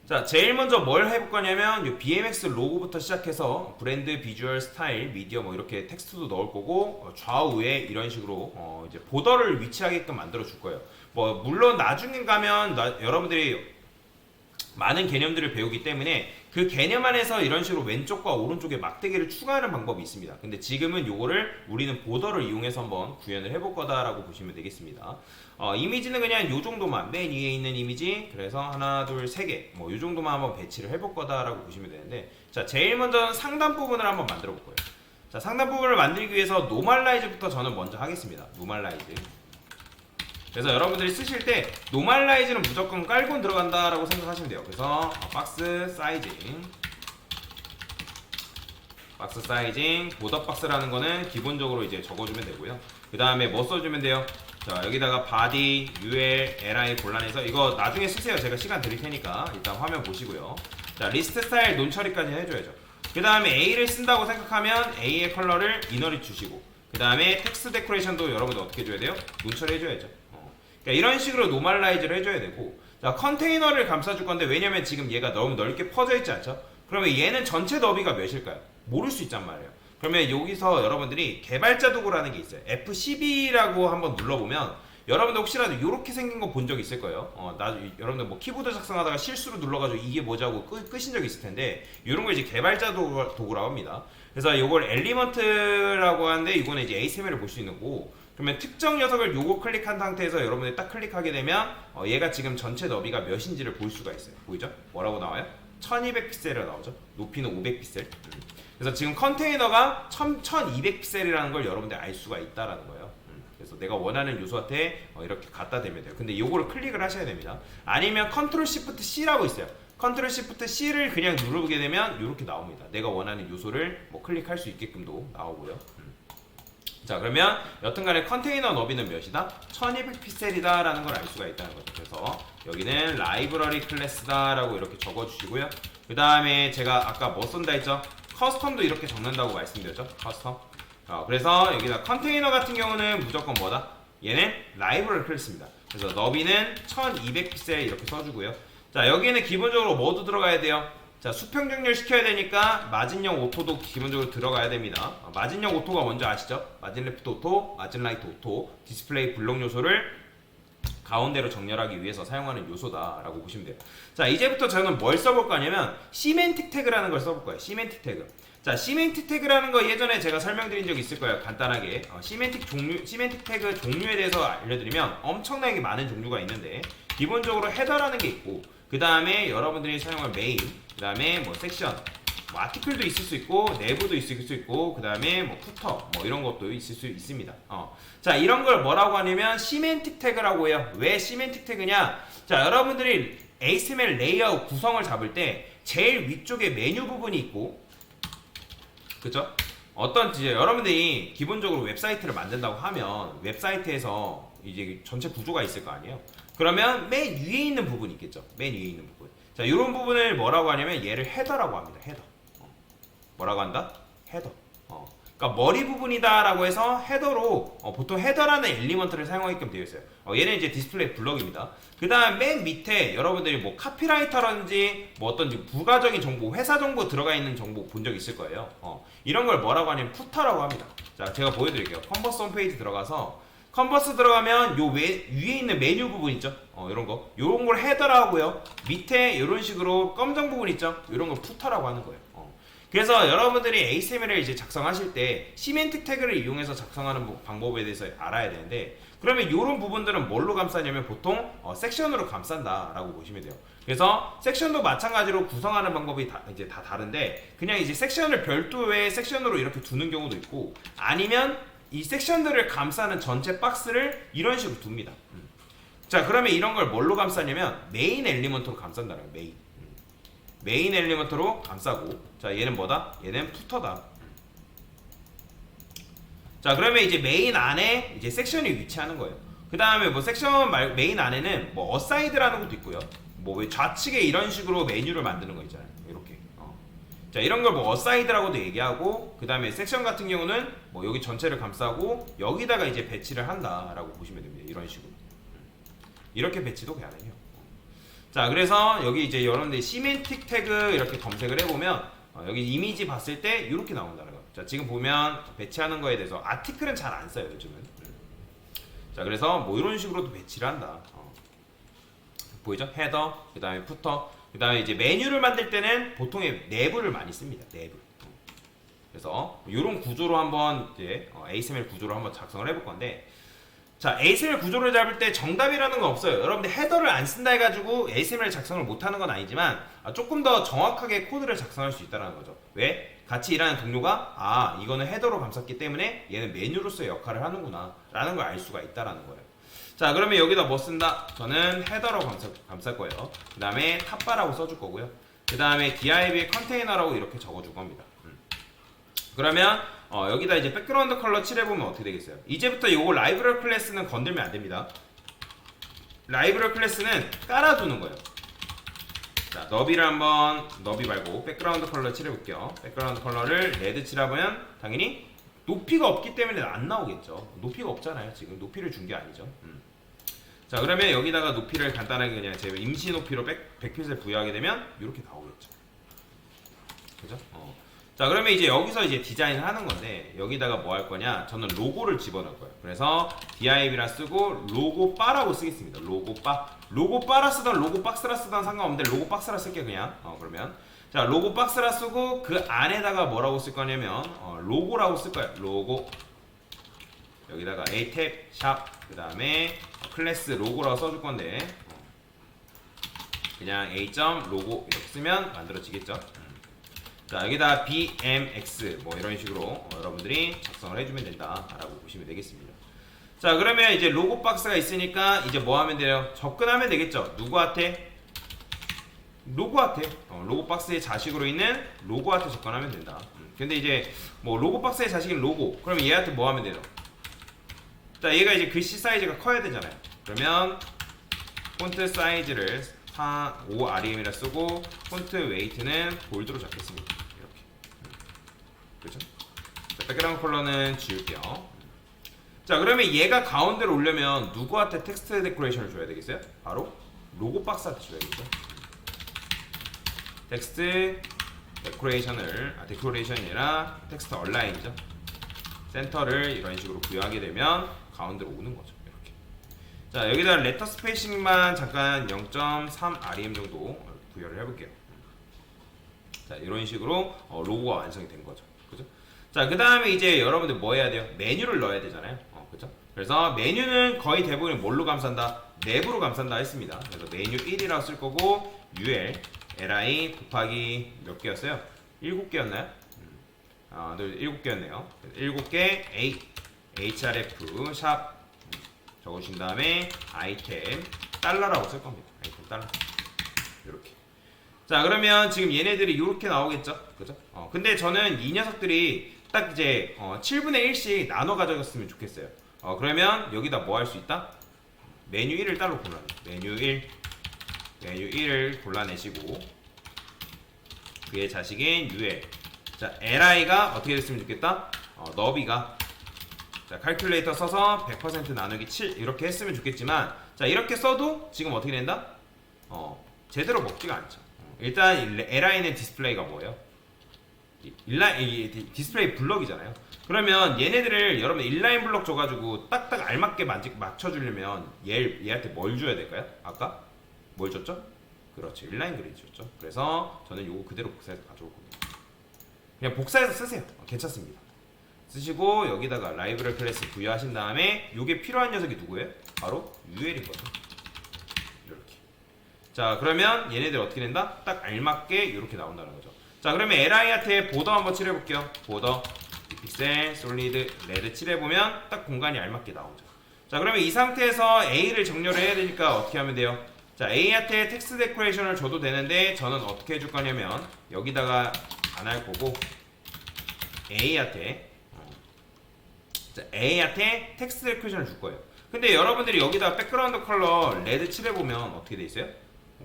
자, 제일 먼저 뭘 해볼 거냐면 요 BMX 로고부터 시작해서 브랜드, 비주얼, 스타일, 미디어 뭐 이렇게 텍스트도 넣을 거고 좌우에 이런 식으로 이제 보더를 위치하게끔 만들어 줄 거예요. 뭐 물론 나중에 가면 여러분들이 많은 개념들을 배우기 때문에 그 개념 안에서 이런 식으로 왼쪽과 오른쪽에 막대기를 추가하는 방법이 있습니다. 근데 지금은 요거를 우리는 보더를 이용해서 한번 구현을 해볼 거다라고 보시면 되겠습니다. 이미지는 그냥 요 정도만, 맨 위에 있는 이미지, 그래서 하나, 둘, 세 개, 뭐 요 정도만 한번 배치를 해볼 거다라고 보시면 되는데, 자, 제일 먼저 상단 부분을 한번 만들어 볼 거예요. 자, 상단 부분을 만들기 위해서 노멀라이즈부터 저는 먼저 하겠습니다. 노멀라이즈. 그래서 여러분들이 쓰실 때 노멀라이즈는 무조건 깔고 들어간다라고 생각하시면 돼요. 그래서 박스 사이징, 보더 박스라는 거는 기본적으로 이제 적어주면 되고요. 그 다음에 뭐 써주면 돼요? 자, 여기다가 body, ul, li 곤란해서 이거 나중에 쓰세요. 제가 시간 드릴 테니까 일단 화면 보시고요. 자, 리스트 스타일 논 처리까지 해줘야죠. 그 다음에 a를 쓴다고 생각하면 a의 컬러를 이너리 주시고, 그 다음에 텍스트 데코레이션도 여러분들 어떻게 해줘야 돼요? 논 처리해줘야죠. 그러니까 이런 식으로 노멀라이즈를 해줘야 되고, 자, 컨테이너를 감싸줄 건데 왜냐면 지금 얘가 너무 넓게 퍼져 있지 않죠? 그러면 얘는 전체 너비가 몇일까요? 모를 수 있단 말이에요. 그러면 여기서 여러분들이 개발자 도구라는 게 있어요. F12라고 한번 눌러보면 여러분들 혹시라도 이렇게 생긴 거 본 적 있을 거예요. 여러분들 뭐 키보드 작성하다가 실수로 눌러가지고 이게 뭐지 하고 끄신 적 있을 텐데, 이런 걸 이제 개발자 도구라고 합니다. 그래서 이걸 엘리먼트라고 하는데 이거는 이제 HTML을 볼 수 있는 거고, 그러면 특정 녀석을 요거 클릭한 상태에서 여러분들이 딱 클릭하게 되면 얘가 지금 전체 너비가 몇인지를 볼 수가 있어요. 보이죠? 뭐라고 나와요? 1200픽셀이라고 나오죠? 높이는 500픽셀. 그래서 지금 컨테이너가 1200픽셀이라는 걸 여러분들 알 수가 있다라는 거예요. 그래서 내가 원하는 요소한테 이렇게 갖다 대면 돼요. 근데 요거를 클릭을 하셔야 됩니다. 아니면 컨트롤 시프트 C라고 있어요. 컨트롤 시프트 C를 그냥 누르게 되면 이렇게 나옵니다. 내가 원하는 요소를 뭐 클릭할 수 있게끔도 나오고요. 자, 그러면 여튼간에 컨테이너 너비는 몇이다? 1200픽셀이다 라는 걸 알 수가 있다는 거죠. 그래서 여기는 라이브러리 클래스다 라고 이렇게 적어주시고요. 그 다음에 제가 아까 뭐 쓴다 했죠? 커스텀도 이렇게 적는다고 말씀드렸죠? 커스텀. 그래서 여기다 컨테이너 같은 경우는 무조건 뭐다? 얘는 라이브러리 클래스입니다. 그래서 너비는 1200픽셀 이렇게 써주고요. 자, 여기는 기본적으로 뭐도 들어가야 돼요? 자, 수평 정렬 시켜야 되니까 마진형 오토도 기본적으로 들어가야 됩니다. 마진형 오토가 뭔지 아시죠? 마진 레프트 오토, 마진 라이트 오토, 디스플레이 블록 요소를 가운데로 정렬하기 위해서 사용하는 요소다라고 보시면 돼요. 자, 이제부터 저는 뭘 써볼 거냐면 시멘틱 태그라는 걸 써볼 거예요. 시멘틱 태그. 자, 시멘틱 태그라는 거 예전에 제가 설명드린 적 있을 거예요. 간단하게 시멘틱 태그 종류에 대해서 알려드리면 엄청나게 많은 종류가 있는데, 기본적으로 헤더라는 게 있고, 그 다음에 여러분들이 사용할 메인, 그 다음에 뭐 섹션, 뭐 아티클도 있을 수 있고 내부도 있을 수 있고, 그 다음에 뭐 푸터 뭐 이런 것도 있을 수 있습니다. 자, 이런 걸 뭐라고 하냐면 시멘틱 태그라고 해요. 왜 시멘틱 태그냐? 자, 여러분들이 HTML 레이아웃 구성을 잡을 때 제일 위쪽에 메뉴 부분이 있고, 그죠? 이제 여러분들이 기본적으로 웹사이트를 만든다고 하면 웹사이트에서 이제 전체 구조가 있을 거 아니에요. 그러면 맨 위에 있는 부분이 있겠죠. 맨 위에 있는 부분. 자, 이런 부분을 뭐라고 하냐면 얘를 헤더라고 합니다. 헤더. 뭐라고 한다? 헤더. 그러니까 머리 부분이다라고 해서 헤더로 보통 헤더라는 엘리먼트를 사용하게끔 되어 있어요. 얘는 이제 디스플레이 블럭입니다. 그 다음 맨 밑에 여러분들이 뭐 카피라이터라든지 뭐 어떤 부가적인 정보, 회사 정보 들어가 있는 정보 본 적 있을 거예요. 이런 걸 뭐라고 하냐면 푸터라고 합니다. 자, 제가 보여드릴게요. 컨버스 홈페이지 들어가서 컨버스 들어가면 요 위에 있는 메뉴 부분 있죠? 이런 거. 요런 걸 헤더라고 하고요. 밑에 이런 식으로 검정 부분 있죠? 이런 걸 푸터라고 하는 거예요. 그래서 여러분들이 HTML을 이제 작성하실 때 시멘틱 태그를 이용해서 작성하는 방법에 대해서 알아야 되는데, 그러면 이런 부분들은 뭘로 감싸냐면 보통 섹션으로 감싼다라고 보시면 돼요. 그래서 섹션도 마찬가지로 구성하는 방법이 이제 다 다른데, 그냥 이제 섹션을 별도의 섹션으로 이렇게 두는 경우도 있고, 아니면 이 섹션들을 감싸는 전체 박스를 이런 식으로 둡니다. 자, 그러면 이런 걸 뭘로 감싸냐면 메인 엘리먼트로 감싼다는 거예요. 메인 엘리먼트로 감싸고, 자, 얘는 뭐다? 얘는 푸터다. 자, 그러면 이제 메인 안에 이제 섹션이 위치하는 거예요. 그 다음에 뭐 섹션 메인 안에는 뭐 어사이드라는 것도 있고요. 뭐 왜 좌측에 이런 식으로 메뉴를 만드는 거 있잖아요. 이렇게. 자, 이런 걸 뭐 어사이드라고도 얘기하고, 그 다음에 섹션 같은 경우는 뭐 여기 전체를 감싸고 여기다가 이제 배치를 한다라고 보시면 됩니다. 이런 식으로. 이렇게 배치도 가능해요. 자, 그래서 여기 이제 여러분들이 시멘틱 태그 이렇게 검색을 해보면 여기 이미지 봤을 때 이렇게 나온다는 거예요. 자, 지금 보면 배치하는 거에 대해서 아티클은 잘 안 써요, 요즘은. 자, 그래서 뭐 이런 식으로도 배치를 한다. 보이죠? 헤더, 그 다음에 푸터, 그 다음에 이제 메뉴를 만들 때는 보통의 내부를 많이 씁니다. 내부. 그래서 이런 구조로 한번 이제 ASML 구조로 한번 작성을 해볼 건데, 자, ASML 구조를 잡을 때 정답이라는 건 없어요. 여러분들 헤더를 안 쓴다 해가지고 ASML 작성을 못하는 건 아니지만 조금 더 정확하게 코드를 작성할 수 있다는 거죠. 왜? 같이 일하는 동료가 이거는 헤더로 감쌌기 때문에 얘는 메뉴로서의 역할을 하는구나 라는 걸 알 수가 있다는 거예요. 자, 그러면 여기다 뭐 쓴다? 저는 헤더로 감쌀 거예요. 그 다음에 탑바라고 써줄 거고요. 그 다음에 div 컨테이너라고 이렇게 적어줄 겁니다. 그러면 여기다 이제 백그라운드 컬러 칠해보면 어떻게 되겠어요? 이제부터 이거 라이브러리 클래스는 건들면 안 됩니다. 라이브러리 클래스는 깔아두는 거예요. 자, 너비를 한번, 너비 말고 백그라운드 컬러 칠해볼게요. 백그라운드 컬러를 레드 칠하면 당연히 높이가 없기 때문에 안 나오겠죠. 높이가 없잖아요. 지금 높이를 준 게 아니죠. 자, 그러면 여기다가 높이를 간단하게 그냥 제 임시 높이로 100핏을 부여하게 되면 이렇게 나오겠죠. 그죠? 자, 그러면 이제 여기서 이제 디자인을 하는 건데 여기다가 뭐 할 거냐? 저는 로고를 집어넣을 거예요. 그래서 div라 쓰고 로고 바라고 쓰겠습니다. 로고 바. 로고 바라 쓰던 로고 박스라 쓰던 상관없는데 로고 박스라 쓸게요, 그냥. 그러면 자, 로고 박스라 쓰고 그 안에다가 뭐라고 쓸 거냐면 로고라고 쓸 거예요. 로고. 여기다가 a 탭 샵 그다음에 클래스 로고라고 써줄 건데 그냥 a 로고 이렇게 쓰면 만들어지겠죠. 자, 여기다 bmx 뭐 이런 식으로 여러분들이 작성을 해주면 된다라고 보시면 되겠습니다. 자, 그러면 이제 로고 박스가 있으니까 이제 뭐 하면 돼요? 접근하면 되겠죠. 누구한테? 로고한테. 로고 박스의 자식으로 있는 로고한테 접근하면 된다. 근데 이제 뭐 로고 박스의 자식인 로고. 그러면 얘한테 뭐 하면 돼요? 자, 얘가 이제 글씨 사이즈가 커야 되잖아요. 그러면 폰트 사이즈를 5REM이라 쓰고 폰트 웨이트는 볼드로 잡겠습니다. 이렇게. 그렇죠? 자, 백그라운드 컬러는 지울게요. 자, 그러면 얘가 가운데로 오려면 누구한테 텍스트 데코레이션을 줘야 되겠어요? 바로 로고 박스한테 줘야겠죠. 텍스트 데코레이션을 데코레이션이 아니라 텍스트 얼라인이죠. 센터를 이런 식으로 부여하게 되면 가운데로 오는 거죠. 이렇게. 자, 여기다 레터 스페이싱만 잠깐 0.3 rem 정도 부여를 해볼게요. 자, 이런 식으로 로고가 완성이 된 거죠. 그죠? 자, 그 다음에 이제 여러분들 뭐 해야 돼요? 메뉴를 넣어야 되잖아요. 그죠? 그래서 메뉴는 거의 대부분 뭘로 감싼다? 내부로 감싼다 했습니다. 그래서 메뉴 1이라고 쓸 거고 ul li 곱하기 몇 개였어요? 7개였나요? 7개였네요. 7개 a href 샵 적으신 다음에 아이템 달러라고 쓸 겁니다. 아이템 달러. 이렇게. 자, 그러면 지금 얘네들이 이렇게 나오겠죠? 그죠? 근데 저는 이 녀석들이 딱 이제 7분의 1씩 나눠 가져갔으면 좋겠어요. 그러면 여기다 뭐 할 수 있다? 메뉴 1을 따로 골라내. 메뉴 1을 골라내시고 그의 자식인 ul. 자, li가 어떻게 됐으면 좋겠다? 너비가 자, 칼큘레이터 써서 100% 나누기 7 이렇게 했으면 좋겠지만 자, 이렇게 써도 지금 어떻게 된다? 제대로 먹지가 않죠. 일단 li는 디스플레이가 뭐예요? 디스플레이 블럭이잖아요. 그러면 얘네들을 여러분 인라인 블럭 줘가지고 딱딱 알맞게 맞춰주려면 얘한테 뭘 줘야 될까요? 아까 뭘 줬죠? 그렇죠, 인라인 그리드 줬죠. 그래서 저는 요거 그대로 복사해서 가져올 겁니다. 그냥 복사해서 쓰세요. 괜찮습니다. 쓰시고 여기다가 라이브러리 클래스 부여하신 다음에 요게 필요한 녀석이 누구예요? 바로 ul인 거죠. 이렇게. 자, 그러면 얘네들 어떻게 된다? 딱 알맞게 이렇게 나온다는 거죠. 자, 그러면 li한테 보더 한번 칠해볼게요. 보더 픽셀 솔리드 레드 칠해보면 딱 공간이 알맞게 나오죠. 자, 그러면 이 상태에서 a를 정렬을 해야 되니까 어떻게 하면 돼요? 자, a한테 텍스트 데코레이션을 줘도 되는데 저는 어떻게 해줄 거냐면 여기다가 안 할 거고 a한테 텍스트 데코레이션을 줄 거예요. 근데 여러분들이 여기다 백그라운드 컬러 레드 칠해보면 어떻게 돼 있어요?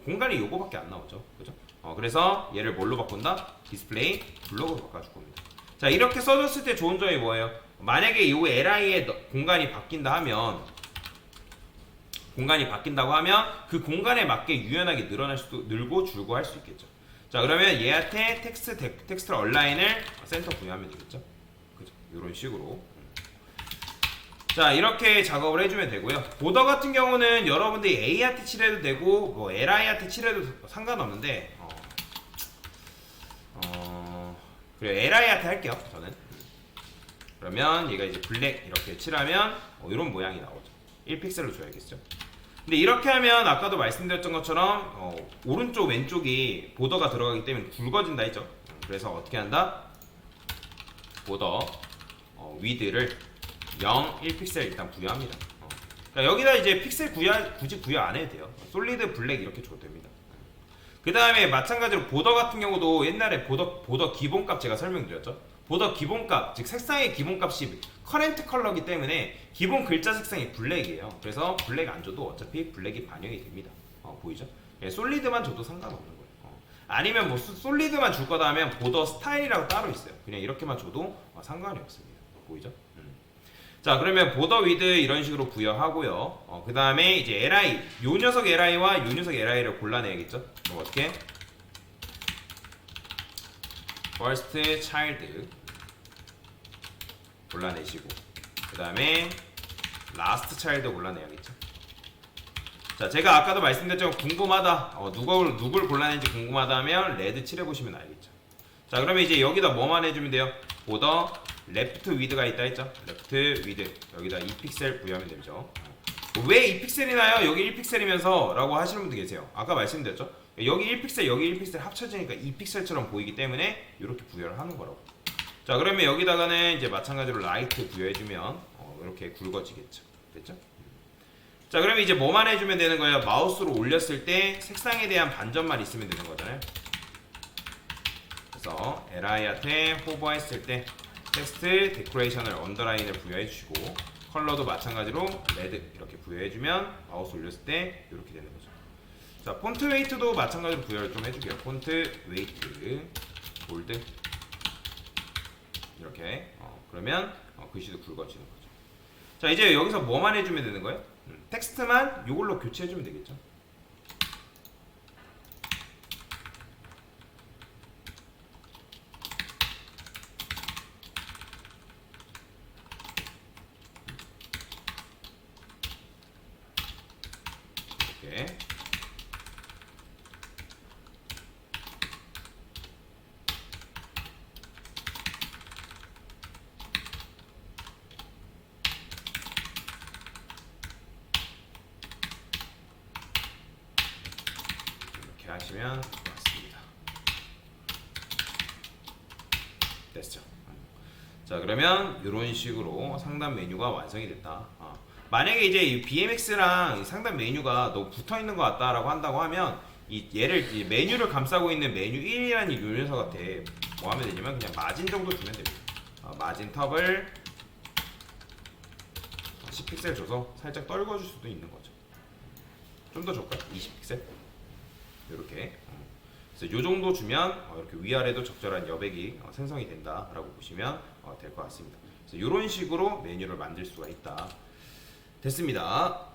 공간이 요거밖에 안 나오죠. 그죠? 그래서 얘를 뭘로 바꾼다? 디스플레이 블록으로 바꿔줄 겁니다. 자, 이렇게 써줬을 때 좋은 점이 뭐예요? 만약에 이 li의 공간이 바뀐다 하면 공간이 바뀐다고 하면 그 공간에 맞게 유연하게 늘고 줄고 할 수 있겠죠. 자, 그러면 얘한테 텍스트 얼라인을 센터 부여하면 되겠죠. 그죠? 이런 식으로. 자, 이렇게 작업을 해주면 되고요. 보더 같은 경우는 여러분들이 A한테 칠해도 되고 뭐 LI한테 칠해도 상관없는데 그래 LI한테 할게요. 저는. 그러면 얘가 이제 블랙 이렇게 칠하면 이런 모양이 나오죠. 1픽셀로 줘야겠죠. 근데 이렇게 하면 아까도 말씀드렸던 것처럼 오른쪽 왼쪽이 보더가 들어가기 때문에 굵어진다 했죠. 그래서 어떻게 한다? 보더 위드를 0, 1픽셀 일단 부여합니다. 그러니까 여기다 이제 픽셀 굳이 부여 안 해도 돼요. 솔리드 블랙 이렇게 줘도 됩니다. 그 다음에 마찬가지로 보더 같은 경우도 옛날에 보더 기본값 제가 설명드렸죠. 보더 기본값, 즉 색상의 기본값이 커렌트 컬러이기 때문에 기본 글자 색상이 블랙이에요. 그래서 블랙 안 줘도 어차피 블랙이 반영이 됩니다. 보이죠? 예, 솔리드만 줘도 상관없는 거예요. 아니면 뭐 솔리드만 줄 거다 하면 보더 스타일이라고 따로 있어요. 그냥 이렇게만 줘도 상관이 없습니다. 보이죠? 자, 그러면 보더 위드 이런 식으로 부여하고요. 그 다음에 이제 LI, 요 녀석 LI와 요 녀석 LI를 골라내야겠죠? 그럼 어떻게? first child 골라내시고, 그 다음에 last child 골라내야겠죠? 자, 제가 아까도 말씀드렸지만 궁금하다, 누굴 골라내는지 궁금하다 하면 레드 칠해보시면 알겠죠? 자, 그러면 이제 여기다 뭐만 해주면 돼요? 보더 레프트 위드가 있다 했죠? 레프트 위드 여기다 2픽셀 부여하면 되죠. 왜 2픽셀이나요? 여기 1픽셀이면서 라고 하시는 분도 계세요. 아까 말씀드렸죠? 여기 1픽셀 여기 1픽셀 합쳐지니까 2픽셀처럼 보이기 때문에 이렇게 부여를 하는 거라고. 자, 그러면 여기다가는 이제 마찬가지로 라이트 부여해주면 이렇게 굵어지겠죠. 됐죠? 자, 그러면 이제 뭐만 해주면 되는 거예요? 마우스로 올렸을 때 색상에 대한 반전만 있으면 되는 거잖아요. 그래서 LI한테 호버했을 때 텍스트 데코레이션을 언더라인을 부여해 주시고 컬러도 마찬가지로 레드 이렇게 부여해 주면 마우스 올렸을 때 이렇게 되는 거죠. 자, 폰트 웨이트도 마찬가지로 부여를 좀 해줄게요. 폰트 웨이트 볼드 이렇게 그러면 글씨도 굵어지는 거죠. 자, 이제 여기서 뭐만 해주면 되는 거예요? 텍스트만 이걸로 교체해주면 되겠죠. 이렇게 하시면 맞습니다. 됐죠. 자, 그러면 이런 식으로 상단 메뉴가 완성이 됐다. 만약에 이제 이 BMX랑 상단 메뉴가 너무 붙어 있는 것 같다라고 한다고 하면 얘를 이 메뉴를 감싸고 있는 메뉴 1이라는 이 녀석한테 뭐 하면 되냐면 그냥 마진 정도 주면 됩니다. 마진 텁을 10픽셀 줘서 살짝 떨궈줄 수도 있는 거죠. 좀 더 줄까요? 20픽셀? 이렇게. 그래서 요 정도 주면 이렇게 위아래도 적절한 여백이 생성이 된다라고 보시면 될 것 같습니다. 그래서 이런 식으로 메뉴를 만들 수가 있다. 됐습니다.